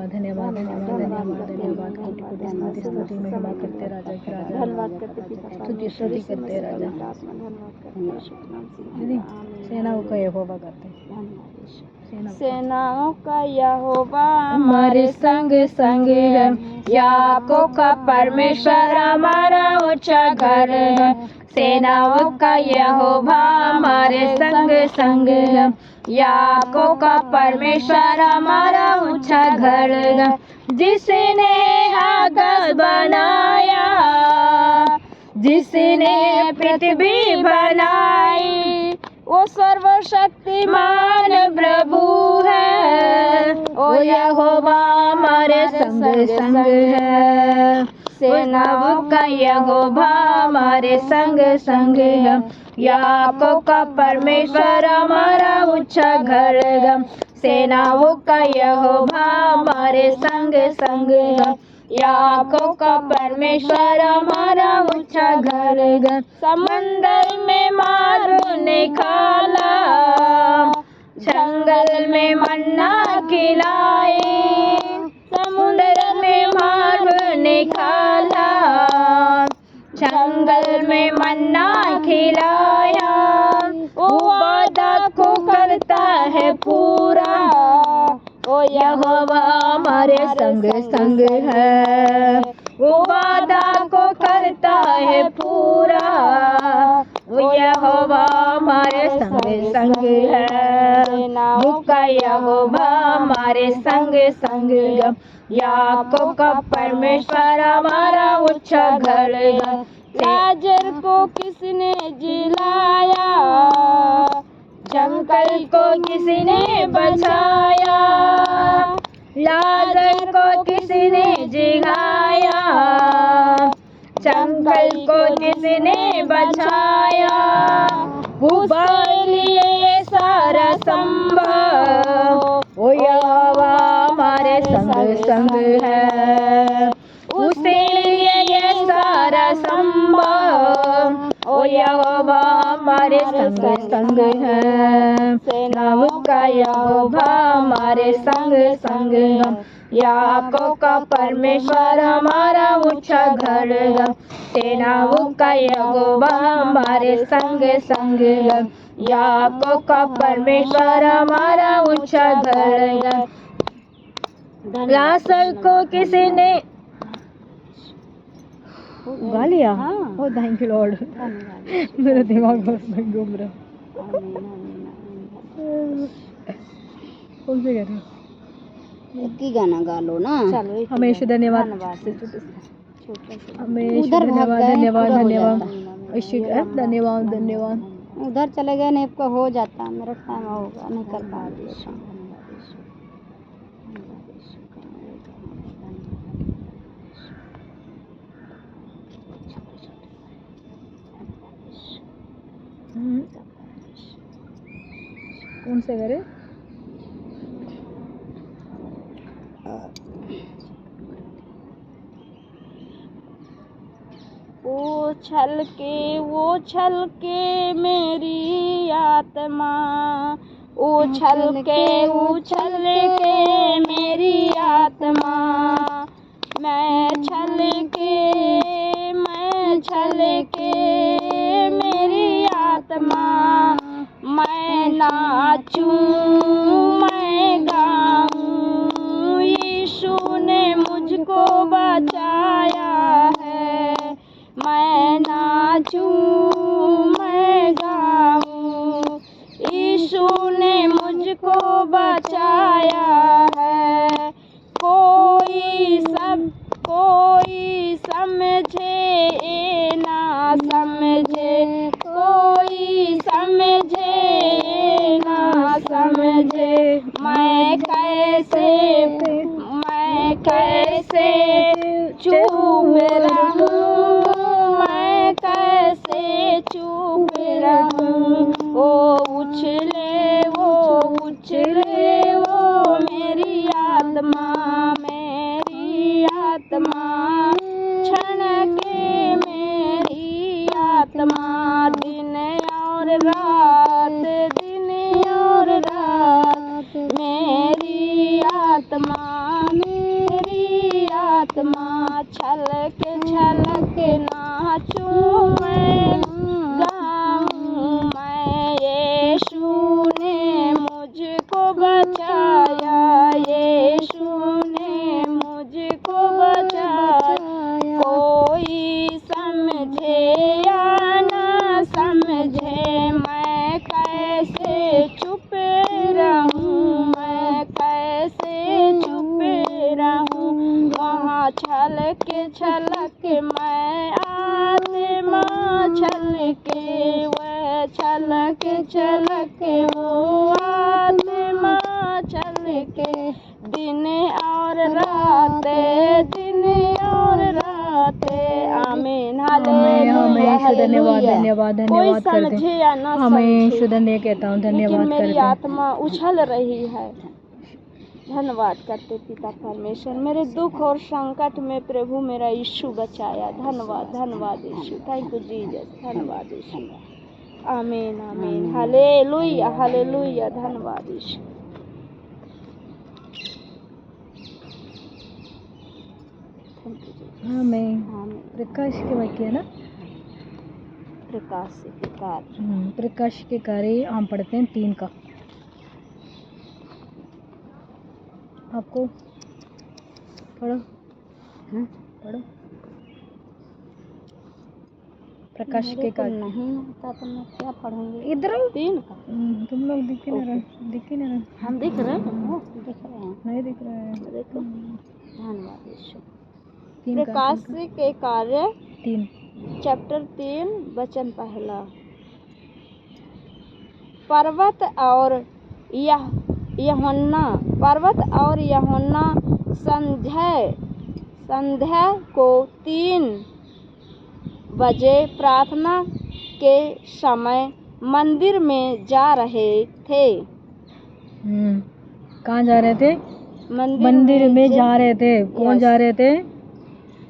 धन्यवाद धन्यवाद धन्यवाद धन्यवाद धन्यवाद कोटि कोटि स्तुति स्तुति महिमा करते राजा के राजा धन्यवाद करते पिता स्तुति स्तुति करते राजा दीदी सेनाओं का यहोवा करते सेनाओं का यहोवा हमारे संग संग है, याकूब का परमेश्वर हमारा ऊंचा घर है। सेनाओं का यहोवा हमारे संग संग है, याकूब का परमेश्वर हमारा ऊंचा घर है। जिसने आकाश बनाया, जिसने पृथ्वी बनाई, वो सर्वशक्तिमान प्रभु है। ओ यहोवा हमारे संग संग है, सेनाओं का यहोवा हमारे संग संग है, याकूब का परमेश्वर हमारा ऊंचा घर है। सेनाओं का यहोवा हमारे संग संग है, याकूब का परमेश्वर हमारा ऊंचा घर है। समंदर में मार्ग निकाला, जंगल में मन्ना खिलाए, समुद्र में मार्ग निकाला, जंगल में मन्ना खिलाया। वो वादा को करता है पूरा, ओ यहोवा हमारे संग संग है। वो वादा को करता है पूरा, ओ यहोवा हमारे संग संग है। सेनाओं का यहोवा हमारे संग संग है, याकूब का परमेश्वर हमारा ऊंचा घर है। लाजर को किसने जिलाया, जंगल को किसने बचाया, लाजर को किसने जिगाया, जंगल को किसने बचाया। उसके लिए सारा संभव, ओ यहोवा हमारे संग संग है। उसके लिए ये सारा संभव, ओ यहोवा हमारे संग संग है। सेनाओं का यहोवा हमारे संग संग है, याकूब का परमेश्वर हमारा ऊंचा घर है। सेनाओं का यहोवा हमारे संग संग है, याकूब का परमेश्वर हमारा ऊंचा घर है। लाजर को किसने उगा लिया? ओ थैंक यू लॉर्ड, मेरा दिमाग उसमें घूम रहा। कौन से गा रहे हो? एक ही गाना गा लो ना। चलो हमेशा धन्यवाद, हमेशा धन्यवाद धन्यवाद धन्यवाद धन्यवाद धन्यवाद। उधर चले गए नहीं आपका हो जाता, मेरा टाइम होगा नहीं कर पा रही। कौन से करे? वो छल के मेरी आत्मा, उछल के मेरी आत्मा। मैं छल के मेरी आत्मा। मैं नाचूं, मैं गाऊं, यीशु ने मुझको बचाया है। मैं नाचूं, मैं गाऊं, यीशु ने मुझको बचाया है। कोई समझे ना समझे, कोई समझे ना समझे, मैं कैसे चुप रहूं, मैं कैसे चुप रहूं। वो उछले वो मेरी आत्मा, क्षण के मेरी आत्मा। दिन और रात मेरी आत्मा मेरी आत्मा छलक छलक नाचूं मैं, गाऊं मैं, यीशु ने मुझको बचाया, यीशु ने मुझको बचाया। कोई समझे या ना समझे, मैं कैसे चुप रहूं, मैं कैसे चुप रहूं। वहाँ छलक छलक मैं आत्मा छलके, वह छलक छलक वो आत्मा छलके। दिन और रात, दिन और रात। आमीन, हालेलुया, धन्यवाद हालेलुया। धन्यवाद कोई धन्यवाद करते समझे हैं। या ना हमें समझे, शुद्ध नहीं कहता हूँ, लेकिन धन्यवाद मेरी करते हैं। आत्मा उछल रही है। धन्यवाद करते पिता परमेश्वर, मेरे दुख और संकट में प्रभु मेरा यीशु बचाया। धन्यवाद, धन्यवाद यीशु, थैंक यू जीसस, धन्यवाद यीशु। आमीन, आमीन, हालेलुया, हालेलुया, धन्यवाद यीशु। आमीन। प्रकाश के वाक्य है ना, प्रकाश के कार्य। प्रकाश के कार्य हम पढ़ते हैं 3 का। आपको पढ़ो, पढ़ो। प्रकाश के कार्य नहीं होता तो मैं क्या पढ़ूंगी। इधर 3 का तुम लोग दिख ही नहीं रहे, दिख ही नहीं रहे। हम दिख रहे हैं, दिख रहे हैं, नहीं दिख रहा है। देखो। धन्यवाद यीशु। 3 का, प्रकाश के कार्य 3 चैप्टर 3 वचन पहला। पर्वत और यूहन्ना, पर्वत और यूहन्ना संध्या को 3 बजे प्रार्थना के समय मंदिर में जा रहे थे। कहाँ जा रहे थे? मंदिर में जा रहे थे। कौन जा रहे थे?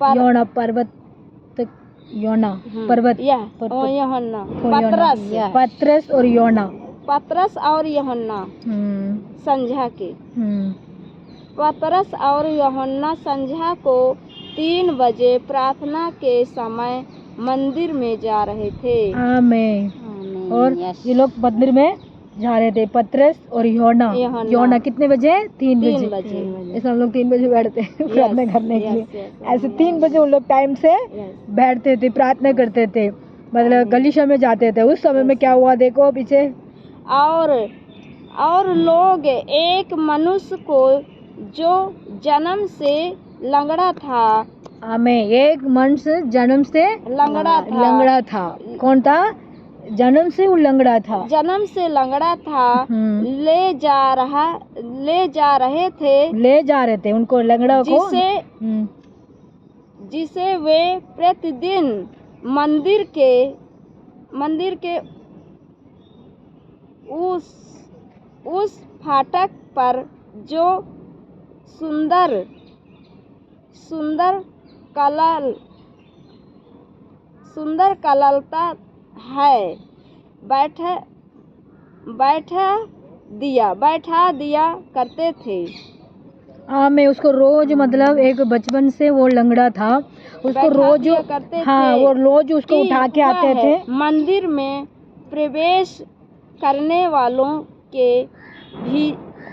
योना पर्वत, योना पर्वत, यूहन्ना, पतरस और योना, पतरस और यूहन्ना संध्या के। पतरस और यूहन्ना संध्या को 3 बजे प्रार्थना के समय मंदिर में जा रहे थे। आमीन। और ये लोग मंदिर में जा रहे थे, पतरस और योना कितने बजे? 3 बजे। ऐसे हम लोग 3 बजे बैठते हैं प्रार्थना करने के लिए। ऐसे 3 बजे उन लोग टाइम से बैठते थे, प्रार्थना करते थे, मतलब गलीशा में जाते थे। उस समय में क्या हुआ देखो पीछे। और लोग एक मनुष्य को जो जन्म से लंगड़ा था। आमीन। एक मनुष्य जन्म से लंगड़ा था। कौन था? जन्म से वो लंगड़ा था। जन्म से लंगड़ा था। ले जा रहे थे उनको, लंगड़ा को, जिसे वे प्रतिदिन मंदिर के उस फाटक पर जो सुंदर कललता है बैठा दिया करते थे। मैं उसको रोज, मतलब एक बचपन से वो लंगड़ा था, उसको रोज करते हाँ थे। वो रोज उसको उठा के आते थे। मंदिर में प्रवेश करने वालों के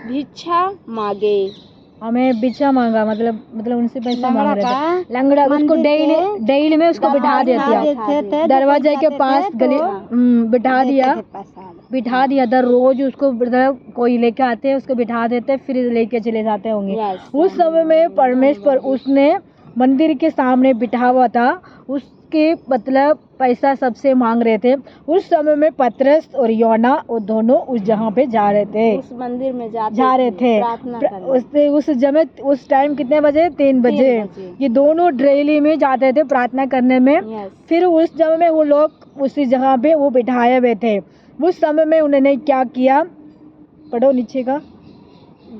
भिक्षा मांगे। हमें भिक्षा मांगा, मतलब उनसे पैसा मांग रहे थे। लंगड़ा उसको डेली में उसको बिठा देते, दरवाजे के पास गली बिठा दिया था। रोज उसको, मतलब कोई लेके आते उसको बिठा देते, फिर लेके चले जाते होंगे। उस समय में परमेश्वर उसने मंदिर के सामने बिठा हुआ था, उसके मतलब पैसा सबसे मांग रहे थे। उस समय में पतरस और योना वो दोनों उस जगह पे जा रहे थे, उस मंदिर में जा रहे थे। उस टाइम कितने बजे? 3 बजे। ये दोनों डेली में जाते थे प्रार्थना करने में। फिर उस जगह में वो लोग उसी जगह पे वो बिठाए हुए थे। उस समय में उन्होंने क्या किया? पढ़ो नीचे का।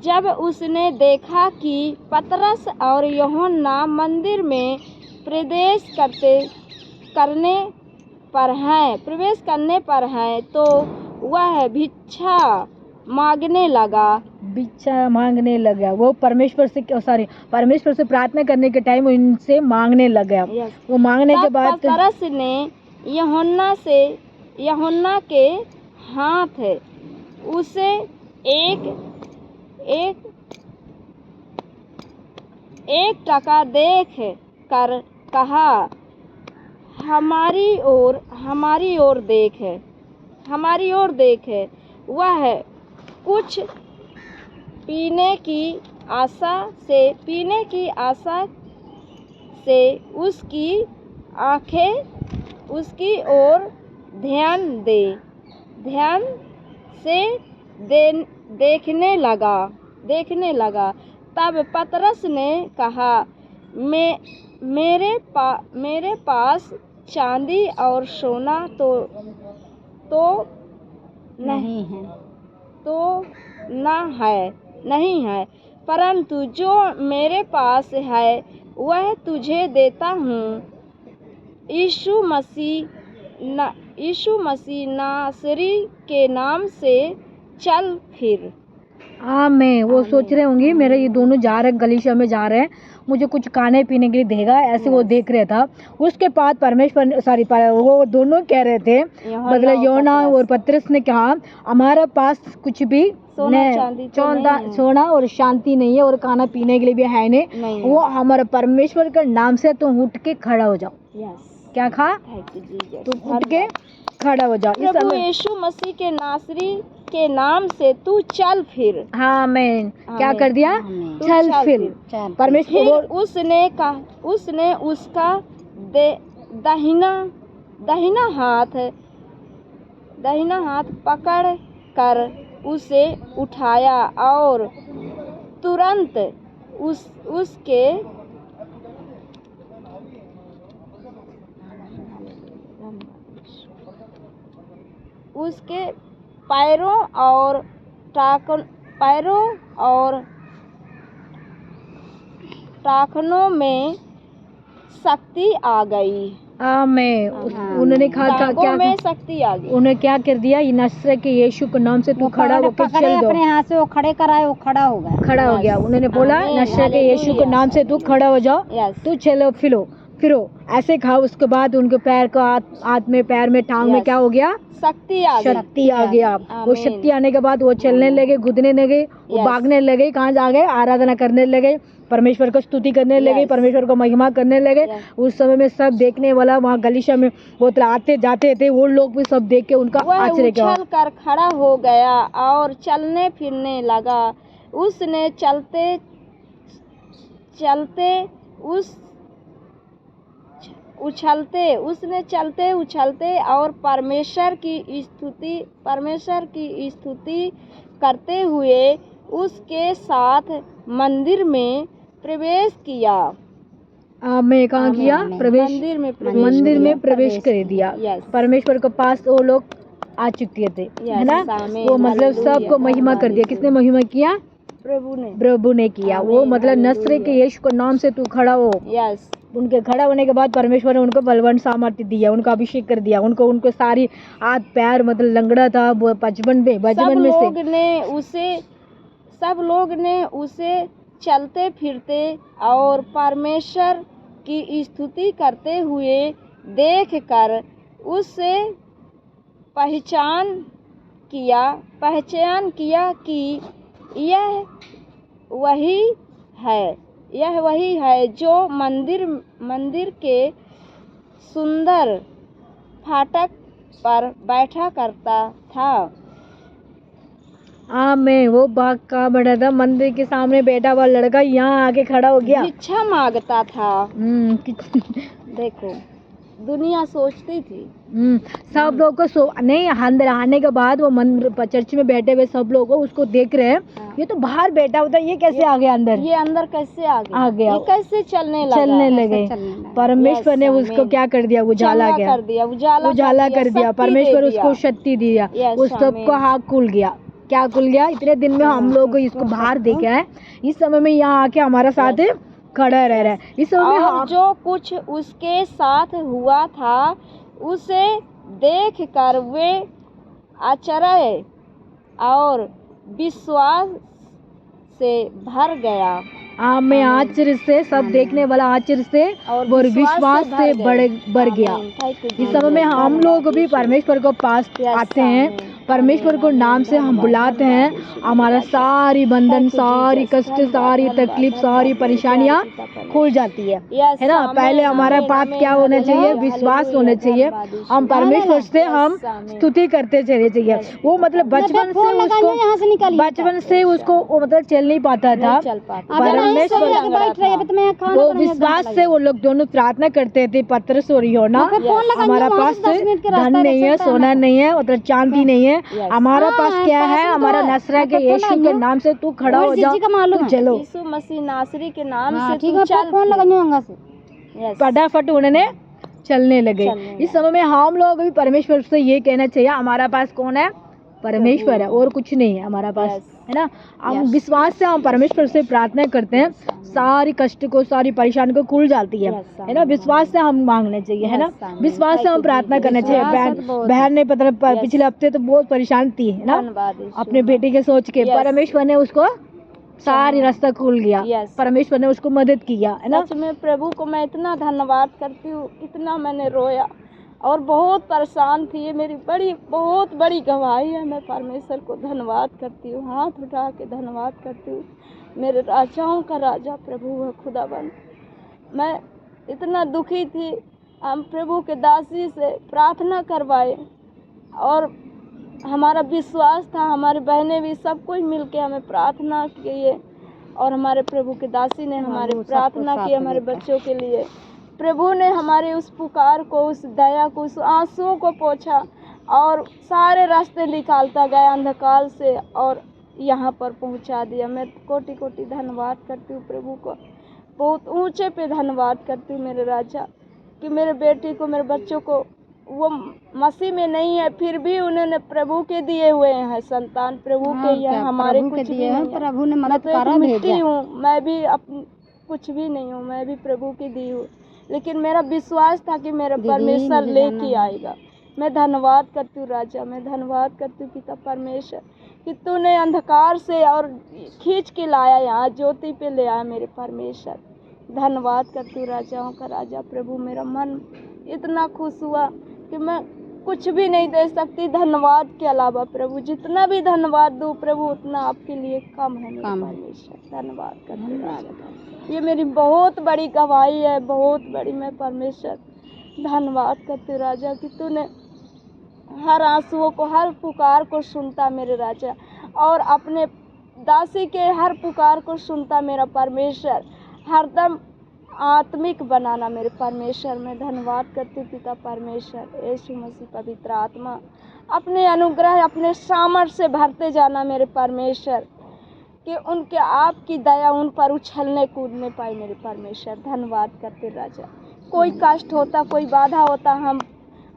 जब उसने देखा कि पतरस और यूहन्ना मंदिर में प्रवेश करने पर हैं, तो वह भिक्षा मांगने लगा। भिक्षा मांगने लग गया। वो परमेश्वर से परमेश्वर से प्रार्थना करने के टाइम उनसे मांगने लग गया। Yes. वो मांगने के तब बाद पतरस ने यूहन्ना के हाथ उसे एक टका देख कर कहा, हमारी ओर देख। वह कुछ पीने की आशा से उसकी आंखें उसकी ओर ध्यान से देखने लगा। तब पतरस ने कहा, मेरे पास चांदी और सोना तो नहीं है, परंतु जो मेरे पास है वह तुझे देता हूँ। यीशु मसीह नासरी के नाम से चल फिर। आमीन। वो सोच रहे होंगे मेरे ये दोनों जा रहे गलीशा में जा रहे हैं, मुझे कुछ खाने पीने के लिए देगा, ऐसे वो देख रहा था। उसके बाद परमेश्वर वो दोनों कह रहे थे, मतलब यूहन्ना और पतरस ने कहा, हमारे पास कुछ भी सोना और शांति नहीं है और खाना पीने के लिए भी है नहीं। वो हमारे परमेश्वर के नाम से तुम उठ के खड़ा हो जाओ। क्या कहा? तुम उठ के खड़ा हो जाओ। प्रभु यीशु मसीह के नासरी के नाम से तू चल फिर। हाँ, मैं क्या कर दिया? चल फिर। परमेश्वर उसने उसका दाहिना हाथ पकड़ कर उसे उठाया और तुरंत उसके पैरों और टाखनों में शक्ति आ गई। आमीन। उन्होंने कहा क्या में शक्ति आ गई। उन्हें क्या कर दिया? नासरत के यीशु के नाम से तू खड़ा होकर चल दो। अपने हाथ से वो खड़े कराए, वो खड़ा हो गया। उन्होंने बोला, नासरत के यीशु के नाम से तू खड़ा हो जाओ, तू चलो फिरो ऐसे कहा। उसके बाद उनके पैर को हाथ में, पैर में, टांग में क्या हो गया? शक्ति आ गया। वो शक्ति आने के बाद वो चलने लगे, कूदने लगे, वो भागने लगे। कहाँ जा गए? आराधना करने लगे, परमेश्वर को स्तुति करने लगे, परमेश्वर को महिमा करने लगे। उस समय में सब देखने वाला वहाँ गलीशा में वो आते जाते थे, वो लोग भी सब देख के उनका आश्चर्य किया। उछल कर खड़ा हो गया और चलने फिरने लगा। उसने चलते उछलते और परमेश्वर की स्तुति करते हुए उसके साथ मंदिर में प्रवेश किया। मैं कहाँ किया? मंदिर में प्रवेश कर दिया। परमेश्वर के पास वो लोग आ चुके थे, है ना? वो मतलब सबको महिमा कर दिया। किसने महिमा किया? प्रभु ने किया। वो मतलब नासरत के यीशु के नाम से तू खड़ा हो। उनके खड़ा होने के बाद परमेश्वर ने उनको बलवान सामर्थ्य दिया, उनका अभिषेक कर दिया। उनको सारी हाथ पैर मतलब लंगड़ा था बचपन में से सब लोग ने उसे चलते फिरते और परमेश्वर की स्तुति करते हुए देखकर उससे पहचान किया कि यह वही है जो मंदिर के सुंदर फाटक पर बैठा करता था। आमीन। वो बाग का बड़ा था, मंदिर के सामने बैठा हुआ लड़का यहाँ आके खड़ा हो गया, भिक्षा मांगता था। देखो, दुनिया सोचती थी सब लोग को नहीं, अंदर आने के बाद वो मंदिर चर्च में बैठे हुए सब लोग उसको देख रहे हैं। ये तो बाहर बैठा होता, ये कैसे आ गया अंदर? ये अंदर कैसे आ गया? ये कैसे चलने लगे? परमेश्वर ने उसको क्या कर दिया? उजाला कर दिया। परमेश्वर उसको शक्ति दिया, उस सबको हाथ खुल गया। क्या खुल गया? इतने दिन में हम लोग इसको बाहर देखा है, इस समय में यहाँ आके हमारा साथ खड़ा रह रहा है। इस समय और जो कुछ उसके साथ हुआ था उसे देख कर वे आश्चर्य और से भर गया, आप में आश्चर्य से, सब देखने वाला आश्चर्य से और विश्वास से बढ़ गया। इस समय में हम लोग भी परमेश्वर को पास आते हैं, परमेश्वर को नाम से हम बुलाते हैं, हमारा सारी बंधन, सारी कष्ट, सारी तकलीफ, सारी परेशानियाँ खुल जाती है ना। पहले हमारा बात क्या होना चाहिए? विश्वास होना चाहिए। हम परमेश्वर से हम स्तुति करते चले चाहिए। वो मतलब बचपन से उसको वो मतलब चल नहीं पाता था, परमेश्वर वो विश्वास से वो लोग दोनों प्रार्थना करते थे। पतरस और यूहन्ना, हमारा पास धन नहीं है, सोना नहीं है, मतलब चांदी नहीं है, हमारा पास क्या है? हमारा नसरा के यीशु के नाम से तू खड़ा हो जा, तू चलो, यीशु मसीह नासरी के नाम से तू चल। फटाफट उन्होंने चलने लगे। इस समय में हम लोग भी परमेश्वर से ये कहना चाहिए, हमारा पास कौन है? परमेश्वर है, और कुछ नहीं है हमारा पास, है ना। हम विश्वास से हम परमेश्वर से प्रार्थना करते हैं, सारी कष्ट को, सारी परेशानी को खुल जाती है ना। विश्वास से हम मांगने चाहिए, है ना। विश्वास से हम प्रार्थना करना चाहिए। बहन ने पता पिछले हफ्ते तो बहुत परेशान थी, है ना, अपने बेटे के सोच के, परमेश्वर ने उसको सारी रास्ता खुल गया, परमेश्वर ने उसको मदद किया, है ना। सच में प्रभु को मैं इतना धन्यवाद करती हूँ, इतना मैंने रोया और बहुत परेशान थी। ये मेरी बहुत बड़ी गवाही है। मैं परमेश्वर को धन्यवाद करती हूँ, हाथ उठा के धन्यवाद करती हूँ। मेरे राजाओं का राजा प्रभु है खुदाबंद। मैं इतना दुखी थी, हम प्रभु के दासी से प्रार्थना करवाए और हमारा विश्वास था, हमारी बहनें भी सब कोई मिल के हमें प्रार्थना किए और हमारे प्रभु के दासी ने हमारे प्रार्थना की, हमारे बच्चों के लिए। प्रभु ने हमारे उस पुकार को, उस दया को, उस आंसुओं को पोंछा और सारे रास्ते निकालता गया अंधकार से और यहाँ पर पहुँचा दिया। मैं कोटि कोटि धन्यवाद करती हूँ प्रभु को, बहुत ऊंचे पे धन्यवाद करती हूँ मेरे राजा, कि मेरे बेटी को, मेरे बच्चों को, वो मसीह में नहीं है फिर भी उन्होंने प्रभु के दिए हुए हैं संतान, प्रभु के ही हैं, हमारे कुछ भी नहीं है। प्रभु ने मदद मैं तो मिट्टी हूँ, मैं भी कुछ भी नहीं हूँ, मैं भी प्रभु की दी हूँ, लेकिन मेरा विश्वास था कि मेरा परमेश्वर लेके आएगा। मैं धन्यवाद करती हूँ राजा, मैं धन्यवाद करती हूँ पिता परमेश्वर कि तूने अंधकार से और खींच के लाया, यहाँ ज्योति पे ले आया मेरे परमेश्वर। धन्यवाद करती हूँ राजाओं का राजा प्रभु। मेरा मन इतना खुश हुआ कि मैं कुछ भी नहीं दे सकती धन्यवाद के अलावा प्रभु। जितना भी धन्यवाद दूँ प्रभु उतना आपके लिए कम है मेरे परमेश्वर। धन्यवाद करती हूँ राजा, ये मेरी बहुत बड़ी गवाही है, बहुत बड़ी। मैं परमेश्वर धन्यवाद करती हूँ राजा कि तूने हर आंसुओं को, हर पुकार को सुनता मेरे राजा, और अपने दासी के हर पुकार को सुनता मेरा परमेश्वर। हरदम आत्मिक बनाना मेरे परमेश्वर। मैं धन्यवाद करती हूँ पिता परमेश्वर। यीशु मसीह पवित्र आत्मा अपने अनुग्रह, अपने सामर्थ से भरते जाना मेरे परमेश्वर, कि उनके आपकी दया उन पर उछलने कूदने पाए मेरे परमेश्वर। धन्यवाद करते राजा। कोई कष्ट होता, कोई बाधा होता, हम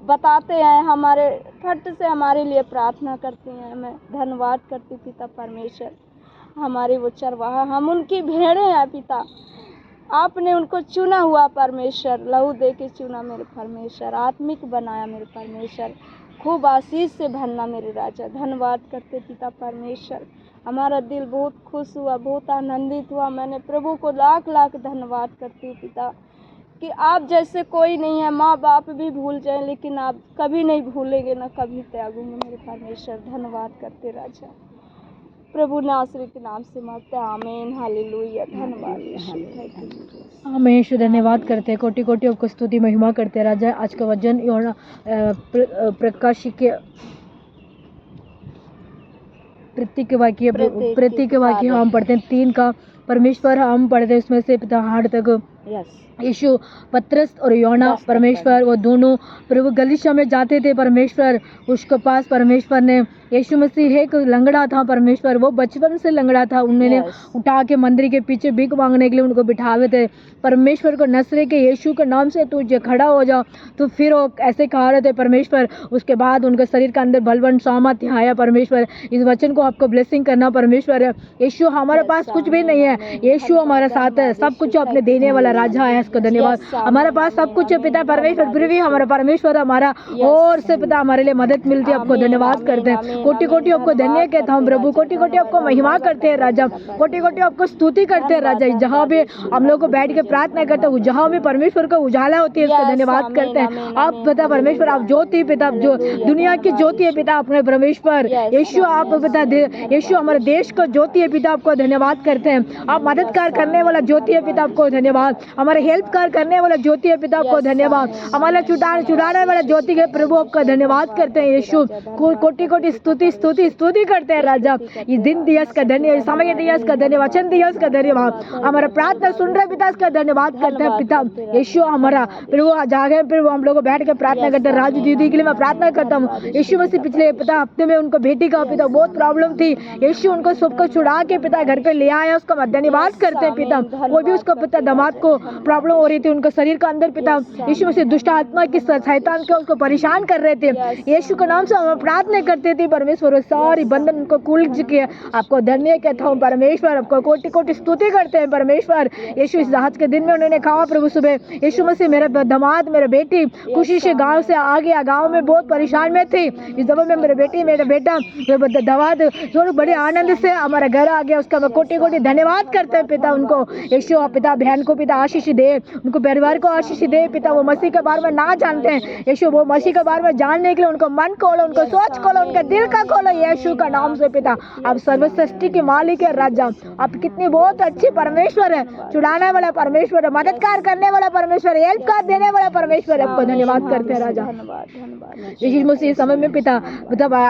बताते हैं, हमारे फट से हमारे लिए प्रार्थना करती हैं। मैं धन्यवाद करती पिता परमेश्वर। हमारे वो चरवाहा, हम उनकी भेड़ें हैं पिता। आपने उनको चुना हुआ परमेश्वर, लहू दे के चुना मेरे परमेश्वर, आत्मिक बनाया मेरे परमेश्वर। खूब आशीष से भरना मेरे राजा। धन्यवाद करते पिता परमेश्वर। हमारा दिल बहुत खुश हुआ, बहुत आनंदित हुआ। मैंने प्रभु को लाख लाख धन्यवाद करती हूँ पिता, कि आप जैसे कोई नहीं है। माँ बाप भी भूल जाएं लेकिन आप कभी नहीं भूलेंगे, ना कभी त्यागेंगे मेरे परमेश्वर। धन्यवाद करते राजा। प्रभु नासरी के नाम से मांगते हैं, आमीन, हालेलुया। धन्यवाद यीशु। हमें यीशु धन्यवाद करते हैं, कोटि कोटि आपको स्तुति महिमा करते राजा। आज का वचन यूहन्ना प्रकाश के प्रतीक वाक्य हम पढ़ते हैं 3 का परमेश्वर हम पढ़ते हैं, उसमें से पिता हाड़ तक यीशु, पतरस और यूहन्ना परमेश्वर वो दोनों प्रभु गलीशा में जाते थे। परमेश्वर उसके पास परमेश्वर ने, यीशु मसीह एक लंगड़ा था परमेश्वर, वो बचपन से लंगड़ा था। उन्होंने उठा के मंदिर के पीछे भीख मांगने के लिए उनको बिठावे थे। परमेश्वर को नसरे के यीशु के नाम से तू खड़ा हो जा, तो फिर वो ऐसे कहा रहे थे परमेश्वर। उसके बाद उनके शरीर के अंदर बलवन सामर्थ्य आया परमेश्वर। इस वचन को आपको ब्लेसिंग करना परमेश्वर। यीशु हमारे पास कुछ भी नहीं है, यीशु हमारे साथ है, सब कुछ अपने देने वाला राजा है। उसका धन्यवाद। हमारे पास सब कुछ है पिता परमेश्वर, फिर भी हमारा परमेश्वर हमारा और से पिता हमारे लिए मदद मिलती है। आपको धन्यवाद करते हैं, कोटि कोटि आपको धन्य कहता हूँ प्रभु, कोटि कोटि आपको महिमा करते हैं राजा, कोटि कोटि आपको स्तुति करते हैं राजा। जहाँ भी हम लोग को बैठ के प्रार्थना करते हैं, जहाँ भी परमेश्वर को उजाला होती है उसका धन्यवाद करते हैं। आप पिता परमेश्वर, आप ज्योति पिता, जो दुनिया की ज्योति है पिता अपने परमेश्वर यीशु, आप पिता यीशु हमारे देश को ज्योति है पिता, आपको धन्यवाद करते हैं। आप मददगार करने वाला ज्योति है पिता, आपको धन्यवाद। हमारे हेल्पकार करने वाला ज्योति है पिता, आपको धन्यवाद। हमारा छुड़ाने वाला ज्योति है प्रभु, आपका धन्यवाद करते हैं यीशु। कोटि कोटि स्तुति स्तुति स्तुति करते हैं राजा। ये दिन दिया इसका धन्य, समय दिया इसका धन्य, वचन दिया इसका धन्यवाद। हमारा प्रार्थना सुन रहे पिता, इसका धन्यवाद करते हैं पिता यीशु। हमारा प्रभु जागे प्रभु, हम लोग बैठ के प्रार्थना करते हैं। राजू दीदी के लिए मैं प्रार्थना करता हूँ यीशु मसीह। पिछले पिता हफ्ते में उनको बेटी का पिता बहुत प्रॉब्लम थी यीशु, उनको सबको छुड़ा के पिता घर पे ले आया, उसका धन्यवाद करते हैं पिता। वो भी उसको पिता दामाद को प्रॉब्लम हो रही थी उनके शरीर का अंदर पिता, यीशु मसीह दुष्ट आत्मा की शैतान के उसको परेशान कर रहे थे। यीशु के नाम से हम प्रार्थना करते थे परमेश्वर, सारी बंधन उनको खुल चुकी है। आपको धन्य कहता हूँ परमेश्वर, आपको कोटि कोटि स्तुति करते हैं परमेश्वर यीशु। इस रात के दिन में उन्होंने कहा प्रभु सुबह यीशु मसीह, मेरा दामाद मेरा बेटी खुशी से गांव से आ गया, गांव में बहुत परेशान में थी। इस दफा में मेरे बेटी मेरा बेटा दामाद जो बड़े आनंद से हमारा घर आ गया, उसका मैं कोटि कोटि धन्यवाद करते हैं पिता। उनको यीशु पिता बहन को पिता आशीष दे, उनको परिवार को आशीष दे पिता। वो मसीह के बारे में ना जानते हैं यीशु, वो मसीह के बारे में जानने के लिए उनको मन खोलो, उनको सोच खोलो, उनका दिल का खोलो यीशु का नाम से पिता। आप सर्वसृष्टि के मालिक है राजा, आप कितनी बहुत अच्छी परमेश्वर है, छुड़ाने वाला परमेश्वर है, मददगार करने वाला परमेश्वर है, हेल्प कर देने वाला परमेश्वर है। आपको धन्यवाद करते हैं राजा यीशु मसीह। समय में पिता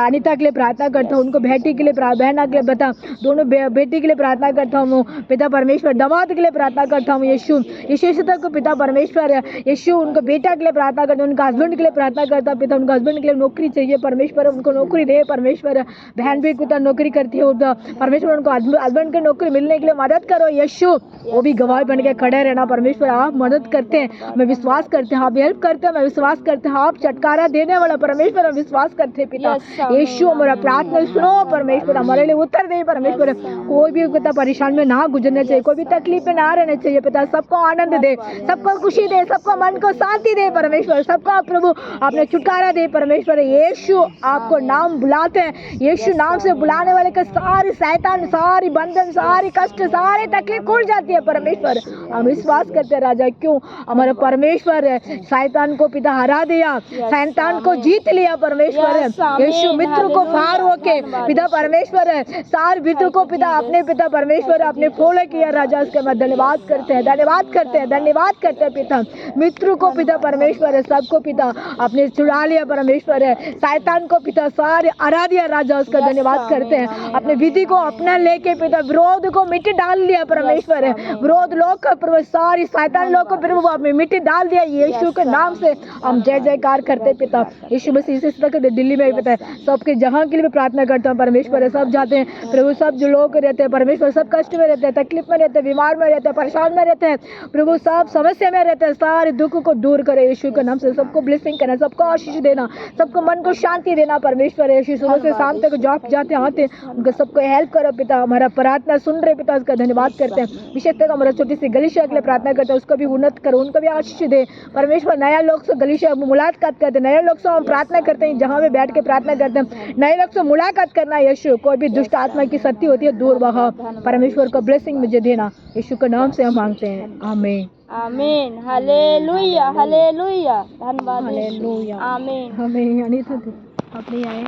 अनिता के लिए प्रार्थना करता हूँ, उनको बेटी के लिए बहना के लिए बता दोनों बेटी के लिए प्रार्थना करता हूँ पिता परमेश्वर। दामाद के लिए प्रार्थना करता हूँ यीशु, यीशु तक पिता परमेश्वर यीशु। उनको बेटा के लिए प्रार्थना करता हूँ, उनका हस्बैंड के लिए प्रार्थना करता हूँ पिता। उनका हस्बैंड के लिए नौकरी चाहिए परमेश्वर, उनको नौकरी दे परमेश्वर। बहन भी पिता नौकरी करती है परमेश्वर, उनको हस्बैंड की नौकरी मिलने के लिए मदद करो यीशु। वो भी गवाह बन के खड़े रहना परमेश्वर। आप मदद करते हैं, मैं विश्वास करते हैं, आप हेल्प करते हैं, मैं विश्वास करते हैं, आप छुटकारा देने वाला परमेश्वर, हम विश्वास करते हैं पिता यीशु। हमारा प्रार्थना सुनो परमेश्वर, हमारे लिए उत्तर दे परमेश्वर। कोई भी पिता परेशान में ना गुजरना चाहिए, कोई भी तकलीफ में ना रहना चाहिए पिता। सबको आनंद दे, सबको खुशी दे, सबको मन को शांति दे परमेश्वर, सबका प्रभु आपने छुटकारा दे परमेश्वर यीशु। आपको नाम बुलाते हैं यीशु, नाम से बुलाने वाले का सारी शैतान, सारी बंधन, सारी कष्ट, सारी तकलीफ खुल जाती है परमेश्वर। हम विश्वास करते हैं राजा, क्यों हमारा परमेश्वर है शैतान को पिता हरा दिया, शैतान को जीत लिया परमेश्वर यीशु। मित्र को फार होके पिता परमेश्वर है सार मित्र को पिता अपने पिता परमेश्वर अपने फॉलो किया राजा। उसके बाद धन्यवाद करते हैं, धन्यवाद करते हैं, धन्यवाद करते हैं पिता। मित्र को पिता परमेश्वर है सबको पिता अपने छुड़ा लिया परमेश्वर है, शैतान को पिता सारे हरा दिया राजा। उसका धन्यवाद करते हैं, अपने विधि को अपना लेके पिता विरोध को मिट्टी डाल लिया परमेश्वर है। विरोध लोग का सारी शैतान लोग को प्रभु आपने मिट्टी डाल दिया यीशु के नाम से। हम जय जयकार करते पिता यीशु मसीह। इस तरह दिल्ली में पता है सबके जहाँ के लिए भी प्रार्थना करता हूँ परमेश्वर है। सब जाते हैं प्रभु, सब जो लोग रहते हैं परमेश्वर, सब कष्ट में रहते हैं, तकलीफ में रहते हैं, बीमार में रहते हैं, परेशान में रहते हैं प्रभु, सब समस्या में रहते हैं, सारे दुख को दूर करे यीशु के नाम से। सबको ब्लेसिंग करना, सबको आशीष देना, सबको मन को शांति देना परमेश्वर यीशु। सुबह से शाम तक जॉब जाते आते उनको सबको हेल्प करो पिता। हमारा प्रार्थना सुन रहे पिता, उसका धन्यवाद करते हैं। विशेष तक हमारा छोटी सी गलीशिया के लिए प्रार्थना करते हैं, उसको भी उन्नत करो, उनको भी आशीष दे परमेश्वर। नया लोग से गलीशिया मुलाकात करते हैं, नए लोग से हम प्रार्थना करते हैं, जहाँ भी बैठ के प्रार्थना करते हैं नए लोग से मुलाकात करना यीशु। कोई भी दुष्ट आत्मा की शक्ति होती है दूर बहा परमेश्वर को ब्लेसिंग मुझे देना यीशु के नाम से हम मांगते हैं, आमीन आमीन। हालेलुया हालेलुया, धन्यवाद हालेलुया, आमीन हमें अनीता थे आप नहीं आए,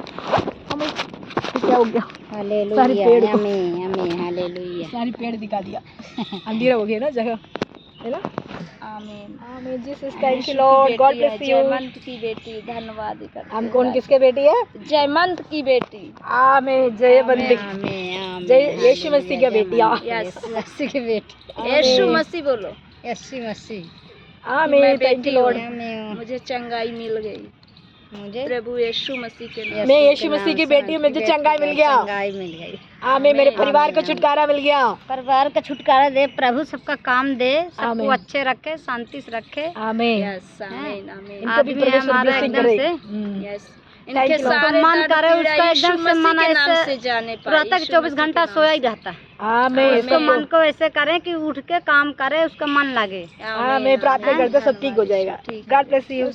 हमें क्या हो गया? हालेलुया, सारे पेड़ को आमीन आमीन, हालेलुया, सारी पेड़ दिखा दिया, अंधेरा हो गया ना जगह, है ना? आमीन आमीन। Jesus thank you Lord, God bless you. Jaymant की बेटी, धन्यवाद करते हम कौन किसके बेटी है? जयमंत की बेटी, आमीन। जयवंत, आमीन, जय यीशु मसीह की बेटियां, यस मसीह की बेटी, यीशु मसीह बोलो, यीशु मसीह, आमीन। थैंक यू लॉर्ड, मुझे चंगाई मिल गई, मुझे प्रभु यीशु मसीह के नाम। मैं यीशु मसीह की बेटी हूँ, मुझे चंगाई मिल गया, चंगाई मिल गई, आमीन। मेरे परिवार को छुटकारा मिल गया, परिवार का छुटकारा दे प्रभु, सबका काम दे, सबको आमीन। अच्छे रखे, शांति से रखे, आमीन। यस आमीन आमीन। इनको भी आदमी परमेश्वर हमारा ब्लेसिंग एकदम करे। से यस इनके सारे मन दर्द करे पीड़ा उसका यीशु एकदम से मसीह मन के नाम ऐसे से जाने पाए। रहता कि यीशु 24 मसीह घंटा के सोया ही रहता है। आमीन। उसको मन को ऐसे करें कि उठ के काम करे, उसका मन लगे। नाम से। आमीन। प्रार्थना करते सब ठीक हो जाएगा। God bless you.